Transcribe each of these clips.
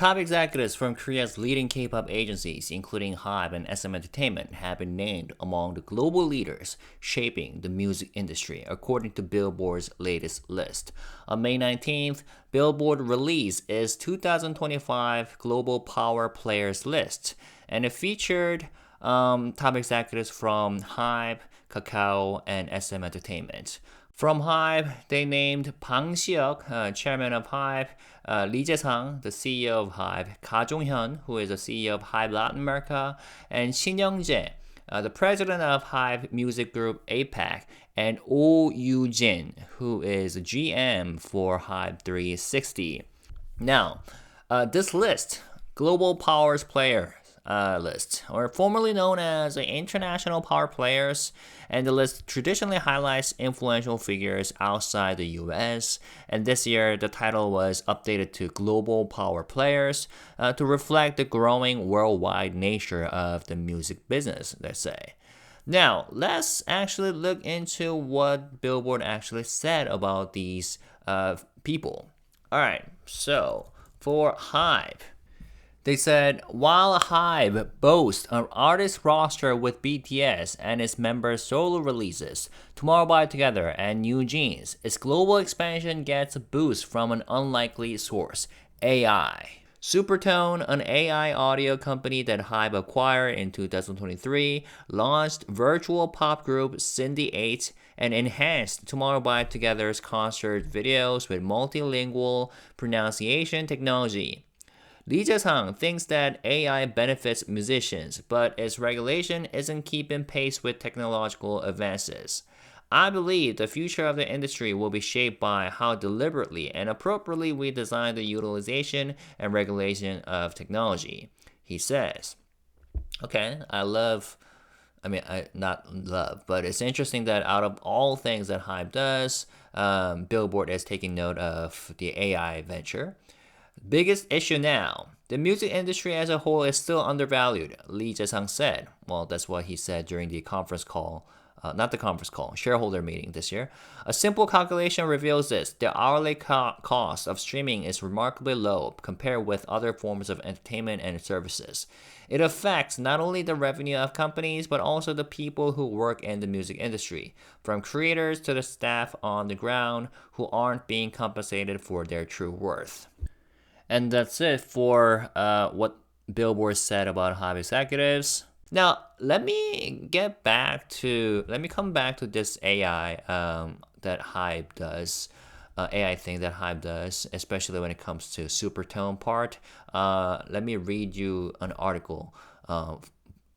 top executives from Korea's leading K-pop agencies, including HYBE and SM Entertainment, have been named among the global leaders shaping the music industry, according to Billboard's latest list. On May 19th, Billboard released its 2025 Global Power Players list, and it featured top executives from HYBE, Kakao, and SM Entertainment. From HYBE, they named Bang Si-hyuk, chairman of HYBE, Lee Jae-sang, the CEO of HYBE, Ka Jong-hyun, who is the CEO of HYBE Latin America, and Shin Young-jae, the president of HYBE Music Group APAC, and Oh Yoo-jin, who is GM for HYBE 360. Now, this list, Global Powers Player list, or formerly known as the International Power Players, and the list traditionally highlights influential figures outside the US, and this year the title was updated to Global Power Players to reflect the growing worldwide nature of the music business, let's say. Now, let's actually look into what Billboard actually said about these people. Alright, so for HYBE, they said, while HYBE boasts an artist roster with BTS and its members' solo releases, Tomorrow by Together, and New Jeans, its global expansion gets a boost from an unlikely source, AI. Supertone, an AI audio company that HYBE acquired in 2023, launched virtual pop group Cindy 8 and enhanced Tomorrow by Together's concert videos with multilingual pronunciation technology. Lee Jae-sang thinks that AI benefits musicians, but its regulation isn't keeping pace with technological advances. I believe the future of the industry will be shaped by how deliberately and appropriately we design the utilization and regulation of technology, he says. Okay, not love, but it's interesting that out of all things that HYBE does, Billboard is taking note of the AI venture. Biggest issue now. The music industry as a whole is still undervalued, Lee Jae-sang said. Well, that's what he said during the shareholder meeting this year. A simple calculation reveals this. The hourly cost of streaming is remarkably low compared with other forms of entertainment and services. It affects not only the revenue of companies, but also the people who work in the music industry, from creators to the staff on the ground who aren't being compensated for their true worth. And that's it for what Billboard said about HYBE executives. Now, let me come back to this AI that HYBE does, AI thing that HYBE does, especially when it comes to Supertone part. Let me read you an article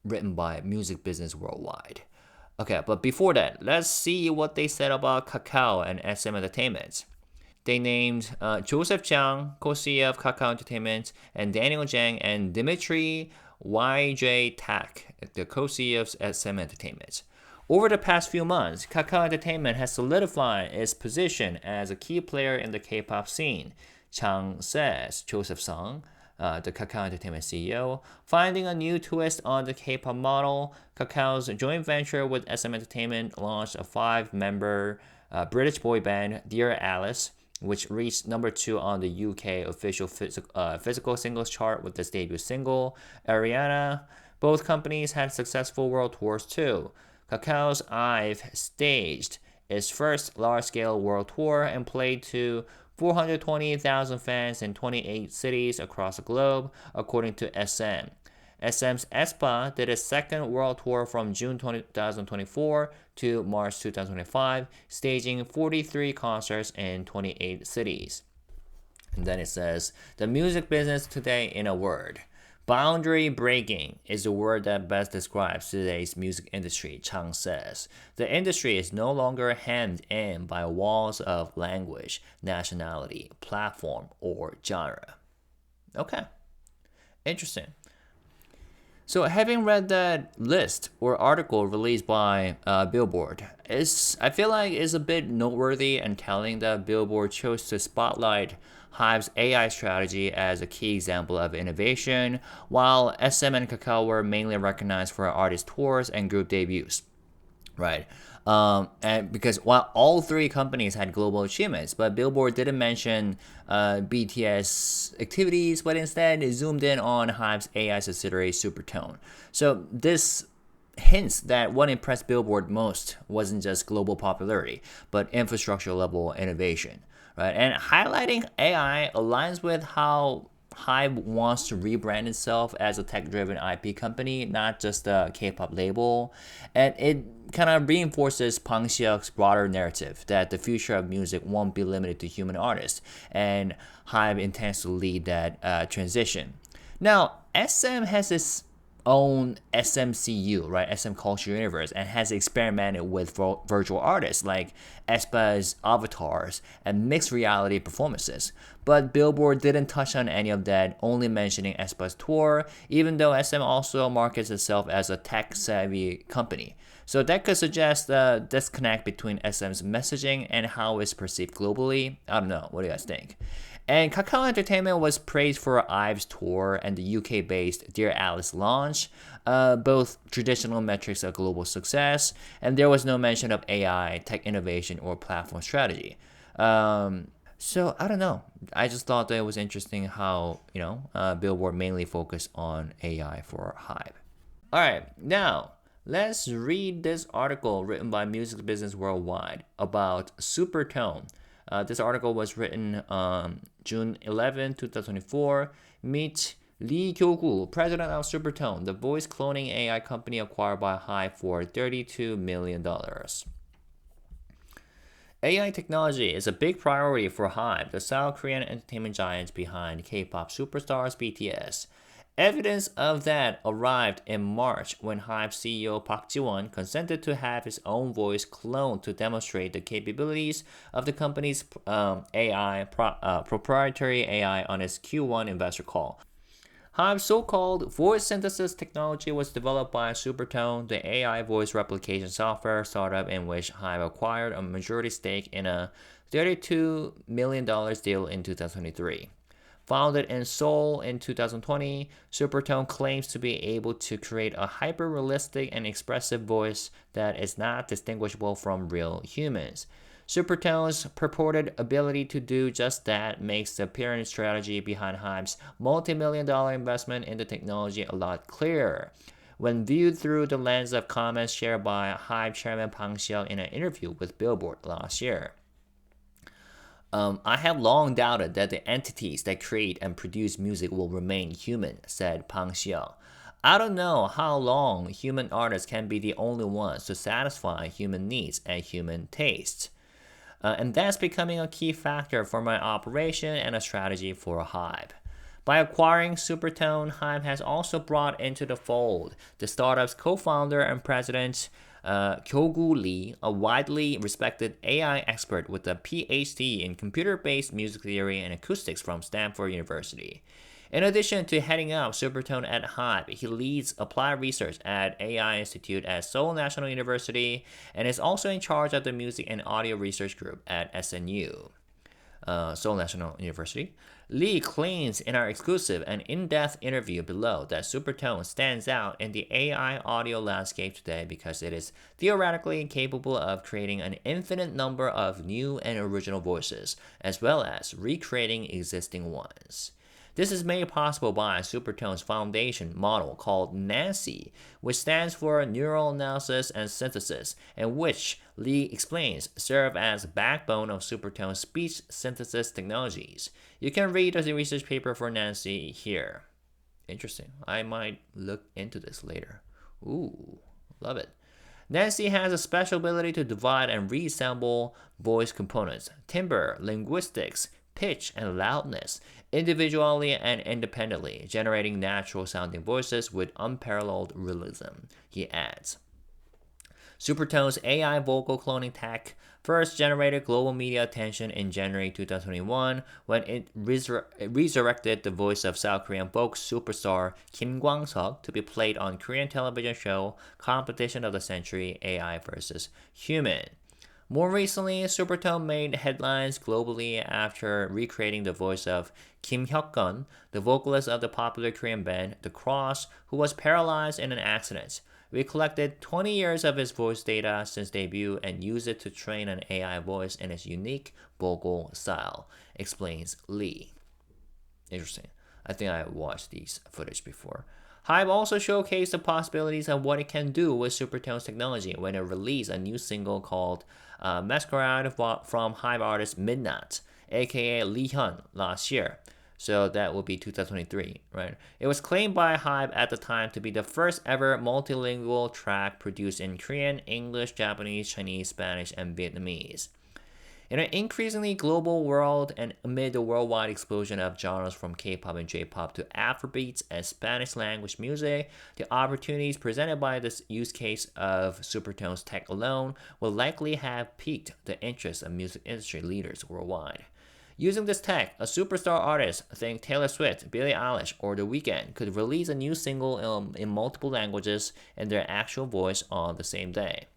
written by Music Business Worldwide. Okay, but before that, let's see what they said about Kakao and SM Entertainment. They named Joseph Jang, co-CEO of Kakao Entertainment, and Daniel Zhang and Dimitri YJ Tak, the co-CEO of SM Entertainment. Over the past few months, Kakao Entertainment has solidified its position as a key player in the K-pop scene, Chang says. Joseph Song, the Kakao Entertainment CEO, finding a new twist on the K-pop model. Kakao's joint venture with SM Entertainment launched a 5-member British boy band, Dear Alice, which reached number 2 on the UK official physical singles chart with its debut single, Ariana. Both companies had successful world tours too. Kakao's IVE staged its first large-scale world tour and played to 420,000 fans in 28 cities across the globe, according to SM. SM's aespa did its second world tour from June 2024 to March 2025, staging 43 concerts in 28 cities. And then it says, the music business today in a word. Boundary breaking is the word that best describes today's music industry, Chang says. The industry is no longer hemmed in by walls of language, nationality, platform, or genre. Okay, interesting. So having read that list or article released by Billboard, I feel like it's a bit noteworthy and telling that Billboard chose to spotlight HYBE's AI strategy as a key example of innovation, while SM and Kakao were mainly recognized for artist tours and group debuts. right? And because while all three companies had global achievements, but Billboard didn't mention BTS activities, but instead it zoomed in on HYBE's AI subsidiary Supertone. So this hints that what impressed Billboard most wasn't just global popularity, but infrastructure level innovation, right? And highlighting AI aligns with how HYBE wants to rebrand itself as a tech-driven IP company, not just a K-pop label, and it kind of reinforces Pang Xiek's broader narrative that the future of music won't be limited to human artists, and HYBE intends to lead that transition. Now, SM has its own SMCU, right? SM Culture Universe, and has experimented with virtual artists like aespa's avatars and mixed reality performances. But Billboard didn't touch on any of that, only mentioning aespa's tour, even though SM also markets itself as a tech-savvy company. So that could suggest a disconnect between SM's messaging and how it's perceived globally. I don't know. What do you guys think? And Kakao Entertainment was praised for IVE's tour and the UK-based Dear Alice launch, both traditional metrics of global success, and there was no mention of AI, tech innovation, or platform strategy. So I don't know. I just thought that it was interesting how Billboard mainly focused on AI for HYBE. All right, now let's read this article written by Music Business Worldwide about Supertone. This article was written June 11, 2024. Meet Lee Kyo-gu, president of Supertone, the voice cloning AI company acquired by HYBE for $32 million. AI technology is a big priority for HYBE, the South Korean entertainment giant behind K-pop superstars BTS. Evidence of that arrived in March when HYBE CEO Park Ji-won consented to have his own voice cloned to demonstrate the capabilities of the company's proprietary AI on his Q1 investor call. HYBE's so-called voice synthesis technology was developed by Supertone, the AI voice replication software startup in which HYBE acquired a majority stake in a $32 million deal in 2023. Founded in Seoul in 2020, Supertone claims to be able to create a hyper-realistic and expressive voice that is not distinguishable from real humans. Supertone's purported ability to do just that makes the appearance strategy behind HYBE's multi-million-dollar investment in the technology a lot clearer. When viewed through the lens of comments shared by HYBE chairman Pang Xiek in an interview with Billboard last year. I have long doubted that the entities that create and produce music will remain human, said Pang Xiek. I don't know how long human artists can be the only ones to satisfy human needs and human tastes. And that's becoming a key factor for my operation and a strategy for HYBE. By acquiring Supertone, HYBE has also brought into the fold the startup's co-founder and president, Kyo-gu Lee, a widely respected AI expert with a PhD in computer-based music theory and acoustics from Stanford University. In addition to heading up Supertone at HYBE, he leads applied research at AI Institute at Seoul National University and is also in charge of the Music and Audio Research Group at SNU, Seoul National University. Lee claims in our exclusive and in-depth interview below that Supertone stands out in the AI audio landscape today because it is theoretically capable of creating an infinite number of new and original voices, as well as recreating existing ones. This is made possible by Supertone's foundation model called NANCY, which stands for Neural Analysis and Synthesis, and which, Lee explains, serve as the backbone of Supertone's speech synthesis technologies. You can read the research paper for NANCY here. Interesting. I might look into this later. Ooh, love it. NANCY has a special ability to divide and reassemble voice components, timbre, linguistics, pitch, and loudness, individually and independently, generating natural-sounding voices with unparalleled realism, he adds. Supertone's AI vocal cloning tech first generated global media attention in January 2021 when it resurrected the voice of South Korean folk superstar Kim Kwang-seok to be played on Korean television show Competition of the Century AI vs. Human. More recently, Supertone made headlines globally after recreating the voice of Kim Hyuk-gun, the vocalist of the popular Korean band The Cross, who was paralyzed in an accident. We collected 20 years of his voice data since debut and used it to train an AI voice in his unique vocal style, explains Lee. Interesting. I think I watched these footage before. HYBE also showcased the possibilities of what it can do with Supertone's technology when it released a new single called Masquerade from HYBE artist MIDNATT, aka Lee Hyun, last year. So that will be 2023, right? It was claimed by HYBE at the time to be the first ever multilingual track produced in Korean, English, Japanese, Chinese, Spanish, and Vietnamese. In an increasingly global world and amid the worldwide explosion of genres from K-pop and J-pop to Afrobeats and Spanish language music, the opportunities presented by this use case of Supertone's tech alone will likely have piqued the interest of music industry leaders worldwide. Using this tech, a superstar artist, think Taylor Swift, Billie Eilish, or The Weeknd, could release a new single in multiple languages in their actual voice on the same day.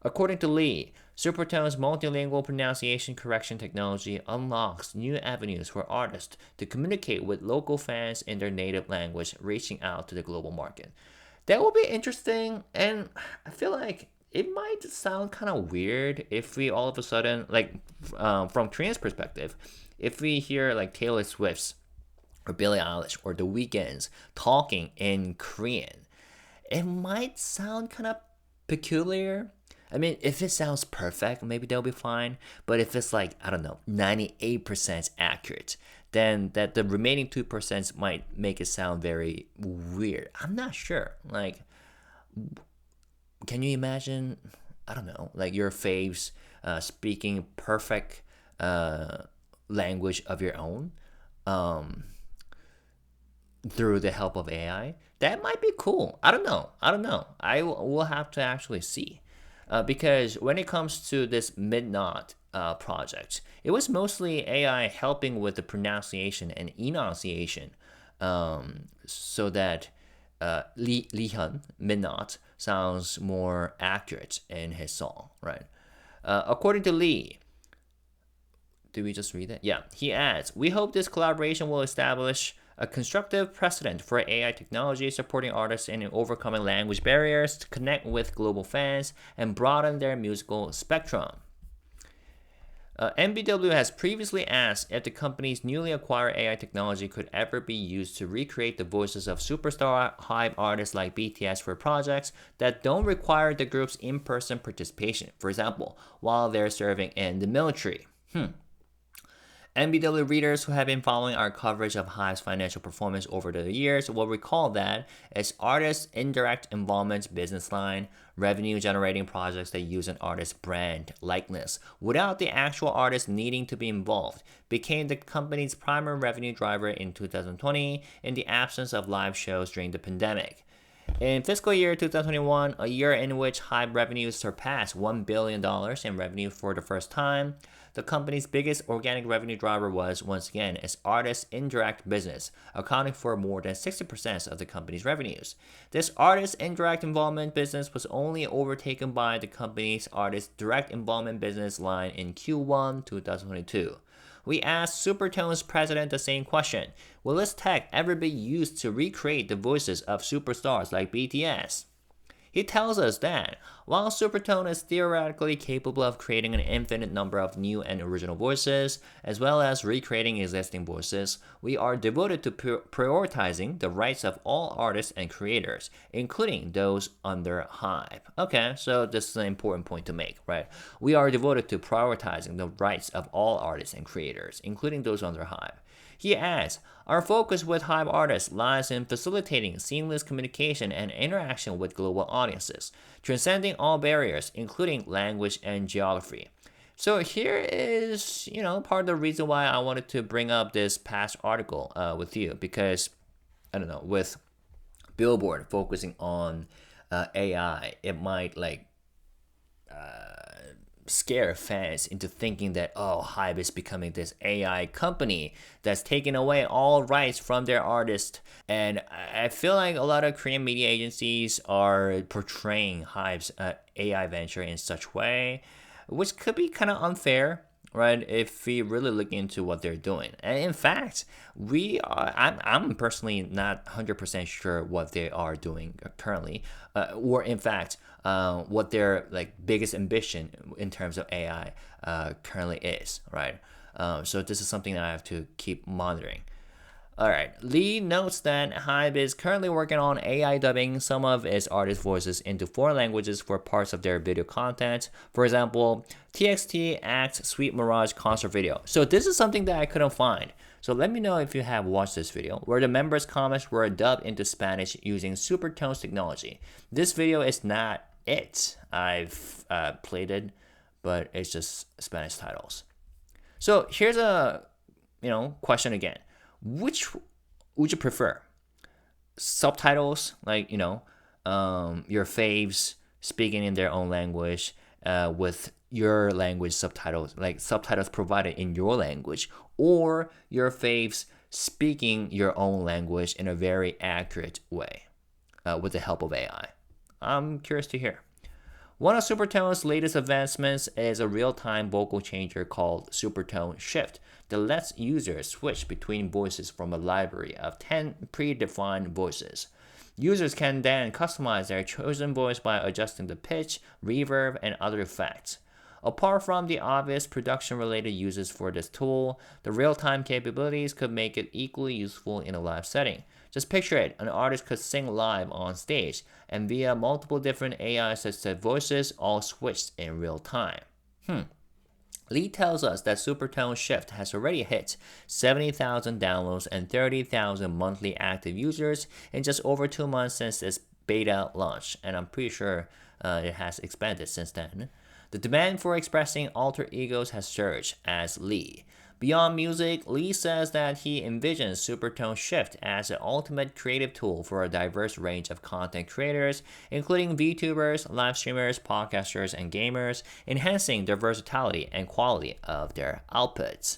According to Lee, Supertone's multilingual pronunciation correction technology unlocks new avenues for artists to communicate with local fans in their native language, reaching out to the global market. That will be interesting, and I feel like it might sound kind of weird if we all of a sudden, like from Korean's perspective, if we hear like Taylor Swift's or Billie Eilish or The Weeknd's talking in Korean. It might sound kind of peculiar. I mean, if it sounds perfect, maybe they'll be fine. But if it's like, I don't know, 98% accurate, then that the remaining 2% might make it sound very weird. I'm not sure. Like, can you imagine, I don't know, like your faves speaking perfect language of your own through the help of AI? That might be cool. I don't know. I will have to actually see. Because when it comes to this MIDNATT project, it was mostly AI helping with the pronunciation and enunciation so that Lee Hyun, MIDNATT, sounds more accurate in his song, right? According to Lee, did we just read that? Yeah, he adds, we hope this collaboration will establish a constructive precedent for AI technology supporting artists in overcoming language barriers to connect with global fans and broaden their musical spectrum. MBW has previously asked if the company's newly acquired AI technology could ever be used to recreate the voices of superstar HYBE artists like BTS for projects that don't require the group's in-person participation, for example, while they're serving in the military. MBW readers who have been following our coverage of HYBE's financial performance over the years will recall that its artist indirect involvement business line, revenue-generating projects that use an artist's brand likeness without the actual artist needing to be involved, became the company's primary revenue driver in 2020 in the absence of live shows during the pandemic. In fiscal year 2021, a year in which HYBE revenues surpassed $1 billion in revenue for the first time, the company's biggest organic revenue driver was, once again, its artist indirect business, accounting for more than 60% of the company's revenues. This artist indirect involvement business was only overtaken by the company's artist direct involvement business line in Q1 2022. We asked Supertone's president the same question. Will this tech ever be used to recreate the voices of superstars like BTS? He tells us that, while Supertone is theoretically capable of creating an infinite number of new and original voices, as well as recreating existing voices, we are devoted to prioritizing the rights of all artists and creators, including those under HYBE. Okay, so this is an important point to make, right? We are devoted to prioritizing the rights of all artists and creators, including those under HYBE. He adds, our focus with HYBE artists lies in facilitating seamless communication and interaction with global audiences, transcending all barriers, including language and geography. So here is, part of the reason why I wanted to bring up this past article with you, because, with Billboard focusing on AI, it might scare fans into thinking that, HYBE is becoming this AI company that's taking away all rights from their artists. And I feel like a lot of Korean media agencies are portraying HYBE's AI venture in such way, which could be kind of unfair. right? If we really look into what they're doing, and in fact, I'm personally not 100% sure what they are doing currently, or in fact, what their like biggest ambition in terms of AI currently is, right? So this is something that I have to keep monitoring. All right. Lee notes that HYBE is currently working on AI dubbing some of its artist voices into foreign languages for parts of their video content. For example, TXT Act Sweet Mirage concert video. So this is something that I couldn't find. So let me know if you have watched this video, where the members' comments were dubbed into Spanish using Supertone's technology. This video is not it. I've played it, but it's just Spanish titles. So here's a question again. Which would you prefer? Subtitles, like your faves speaking in their own language, with your language subtitles, like subtitles provided in your language, or your faves speaking your own language in a very accurate way, with the help of AI? I'm curious to hear. One of Supertone's latest advancements is a real-time vocal changer called Supertone Shift that lets users switch between voices from a library of 10 predefined voices. Users can then customize their chosen voice by adjusting the pitch, reverb, and other effects. Apart from the obvious production-related uses for this tool, the real-time capabilities could make it equally useful in a live setting. Just picture it, an artist could sing live on stage, and via multiple different AI-assisted voices, all switched in real time. Lee tells us that Supertone Shift has already hit 70,000 downloads and 30,000 monthly active users in just over 2 months since its beta launch, and I'm pretty sure it has expanded since then. The demand for expressing alter egos has surged, as Lee. Beyond music, Lee says that he envisions Supertone Shift as an ultimate creative tool for a diverse range of content creators, including VTubers, live streamers, podcasters, and gamers, enhancing the versatility and quality of their outputs.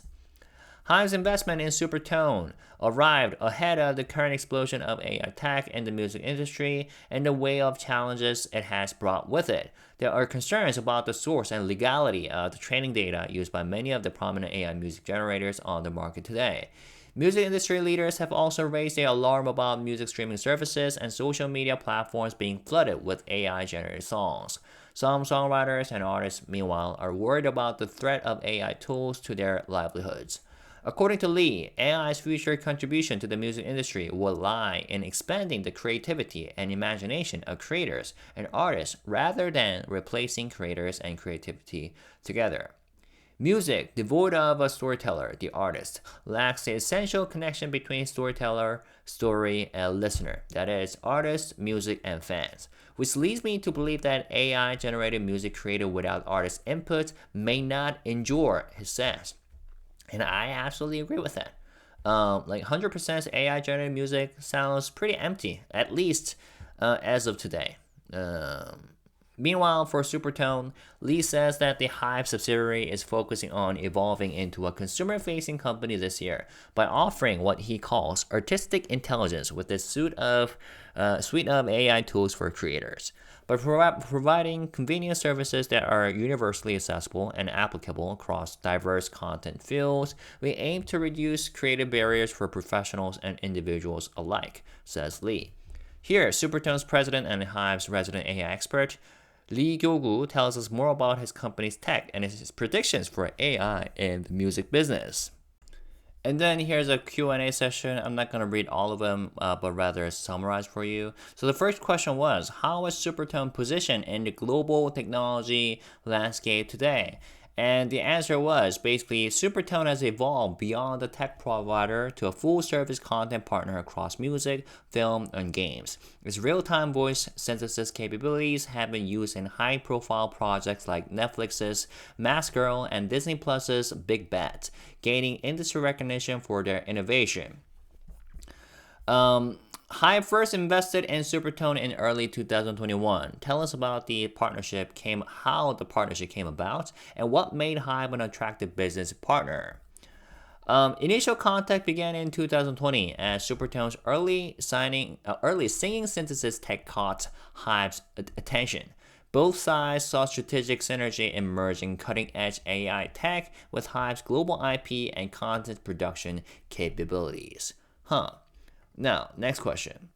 HYBE's investment in Supertone arrived ahead of the current explosion of AI tech in the music industry and the wave of challenges it has brought with it. There are concerns about the source and legality of the training data used by many of the prominent AI music generators on the market today. Music industry leaders have also raised their alarm about music streaming services and social media platforms being flooded with AI-generated songs. Some songwriters and artists, meanwhile, are worried about the threat of AI tools to their livelihoods. According to Lee, AI's future contribution to the music industry will lie in expanding the creativity and imagination of creators and artists rather than replacing creators and creativity together. Music, devoid of a storyteller, the artist, lacks the essential connection between storyteller, story, and listener, that is, artists, music, and fans, which leads me to believe that AI-generated music created without artist input may not endure, he says. And I absolutely agree with that. Like 100% AI generated music sounds pretty empty, at least as of today. Meanwhile, for Supertone, Lee says that the HYBE subsidiary is focusing on evolving into a consumer-facing company this year by offering what he calls artistic intelligence with a suite of AI tools for creators. By providing convenient services that are universally accessible and applicable across diverse content fields, we aim to reduce creative barriers for professionals and individuals alike, says Lee. Here, Supertone's president and HYBE's resident AI expert, Lee Gyo-gu, tells us more about his company's tech and his predictions for AI in the music business. And then here's a Q&A session. I'm not going to read all of them, but rather summarize for you. So the first question was, how is Supertone positioned in the global technology landscape today? And the answer was basically Supertone has evolved beyond the tech provider to a full-service content partner across music, film, and games. Its real-time voice synthesis capabilities have been used in high-profile projects like Netflix's Mask Girl and Disney Plus's Big Bet, gaining industry recognition for their innovation. HYBE first invested in Supertone in early 2021. Tell us about how the partnership came about, and what made HYBE an attractive business partner. Initial contact began in 2020 as Supertone's early singing synthesis tech caught HYBE's attention. Both sides saw strategic synergy in merging cutting-edge AI tech with HYBE's global IP and content production capabilities. Now, next question.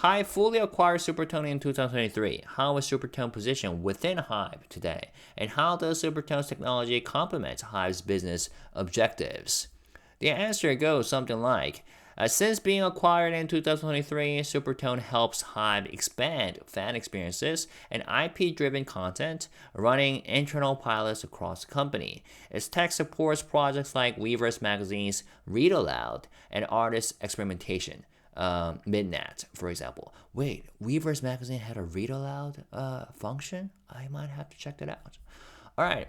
HYBE fully acquired Supertone in 2023. How is Supertone positioned within HYBE today? And how does Supertone's technology complement HYBE's business objectives? The answer goes something like, since being acquired in 2023, Supertone helps HYBE expand fan experiences and IP-driven content, running internal pilots across the company. Its tech supports projects like Weverse Magazine's Read Aloud and artist experimentation. MIDNATT, for example. Wait, Weverse Magazine had a Read Aloud function? I might have to check that out. All right.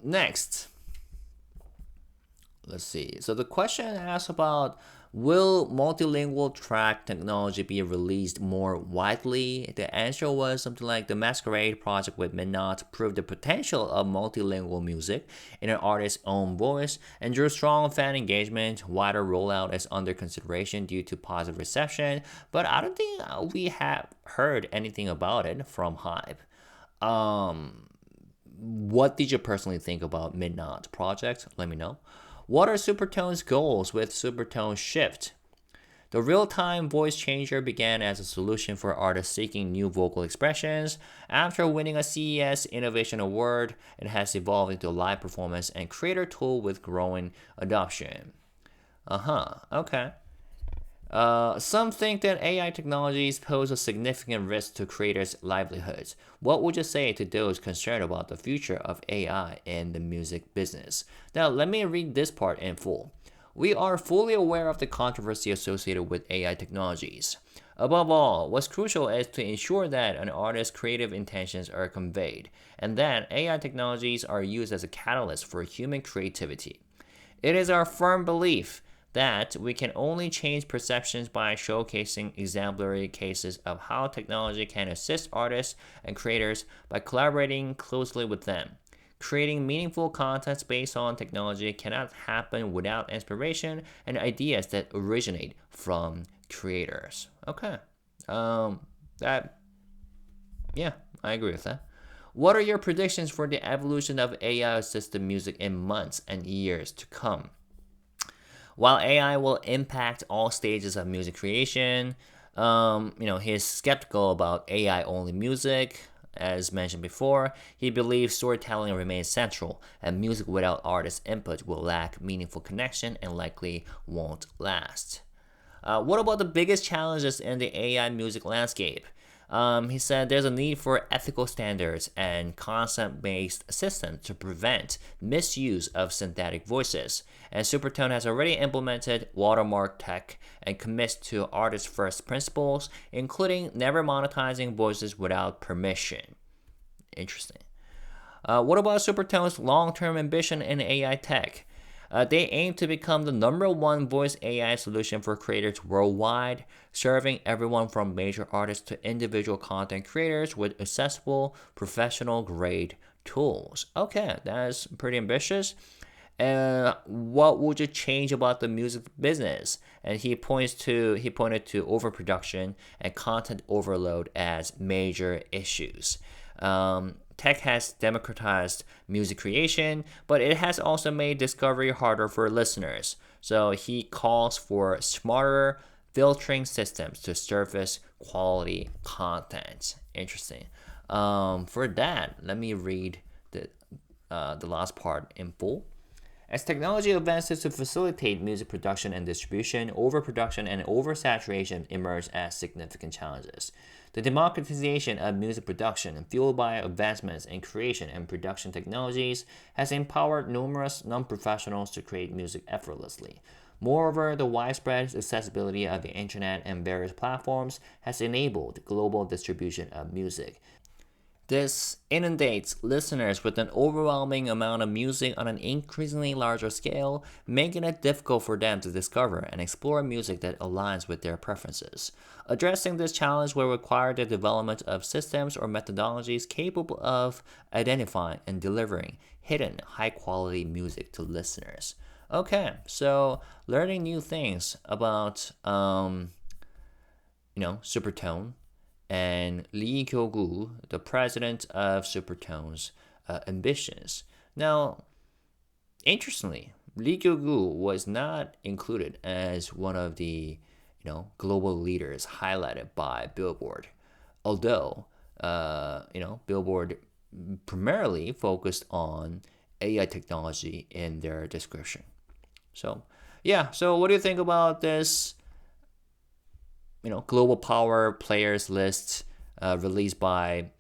Next. Let's see. So the question asks about, will multilingual track technology be released more widely? The answer was something like, the Masquerade project with MIDNATT proved the potential of multilingual music in an artist's own voice and drew strong fan engagement. Wider rollout is under consideration due to positive reception, but I don't think we have heard anything about it from HYBE. What did you personally think about MIDNATT project? Let me know. What are Supertone's goals with Supertone Shift? The real-time voice changer began as a solution for artists seeking new vocal expressions. After winning a CES Innovation Award, it has evolved into a live performance and creator tool with growing adoption. Okay. Some think that AI technologies pose a significant risk to creators' livelihoods. What would you say to those concerned about the future of AI in the music business? Now, let me read this part in full. We are fully aware of the controversy associated with AI technologies. Above all, what's crucial is to ensure that an artist's creative intentions are conveyed, and that AI technologies are used as a catalyst for human creativity. It is our firm belief that we can only change perceptions by showcasing exemplary cases of how technology can assist artists and creators by collaborating closely with them. Creating meaningful content based on technology cannot happen without inspiration and ideas that originate from creators. Okay. I agree with that. What are your predictions for the evolution of AI-assisted music in months and years to come? While AI will impact all stages of music creation, he's skeptical about AI-only music. As mentioned before, he believes storytelling remains central, and music without artist input will lack meaningful connection and likely won't last. What about the biggest challenges in the AI music landscape? He said there's a need for ethical standards and concept-based systems to prevent misuse of synthetic voices. And Supertone has already implemented watermark tech and commits to artist-first principles, including never monetizing voices without permission. Interesting. What about Supertone's long-term ambition in AI tech? They aim to become the #1 voice AI solution for creators worldwide, serving everyone from major artists to individual content creators with accessible, professional-grade tools. Okay, that's pretty ambitious. What would you change about the music business? And he pointed to overproduction and content overload as major issues. Tech has democratized music creation, but it has also made discovery harder for listeners. So he calls for smarter filtering systems to surface quality content. Interesting. For that, let me read the last part in full. As technology advances to facilitate music production and distribution, overproduction and oversaturation emerge as significant challenges. The democratization of music production, fueled by advancements in creation and production technologies, has empowered numerous non-professionals to create music effortlessly. Moreover, the widespread accessibility of the internet and various platforms has enabled global distribution of music. This inundates listeners with an overwhelming amount of music on an increasingly larger scale, making it difficult for them to discover and explore music that aligns with their preferences. Addressing this challenge will require the development of systems or methodologies capable of identifying and delivering hidden, high-quality music to listeners. Okay, so learning new things about, Supertone and Lee Kyo-gu, the president of Supertone's ambitions. Now, interestingly, Lee Kyo-gu was not included as one of the global leaders highlighted by Billboard, although Billboard primarily focused on AI technology in their description. So yeah, so what do you think about this global power players list released by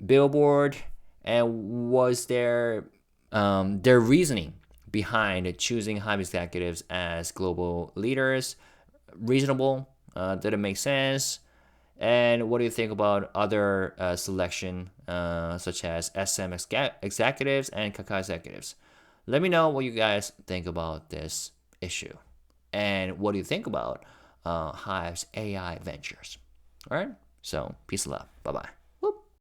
Billboard, and was their reasoning behind choosing HYBE executives as global leaders reasonable? Did it make sense? And what do you think about other selection such as SM executives and Kakao executives? Let me know what you guys think about this issue. And what do you think about HYBE's AI ventures? All right. So peace and love. Bye-bye.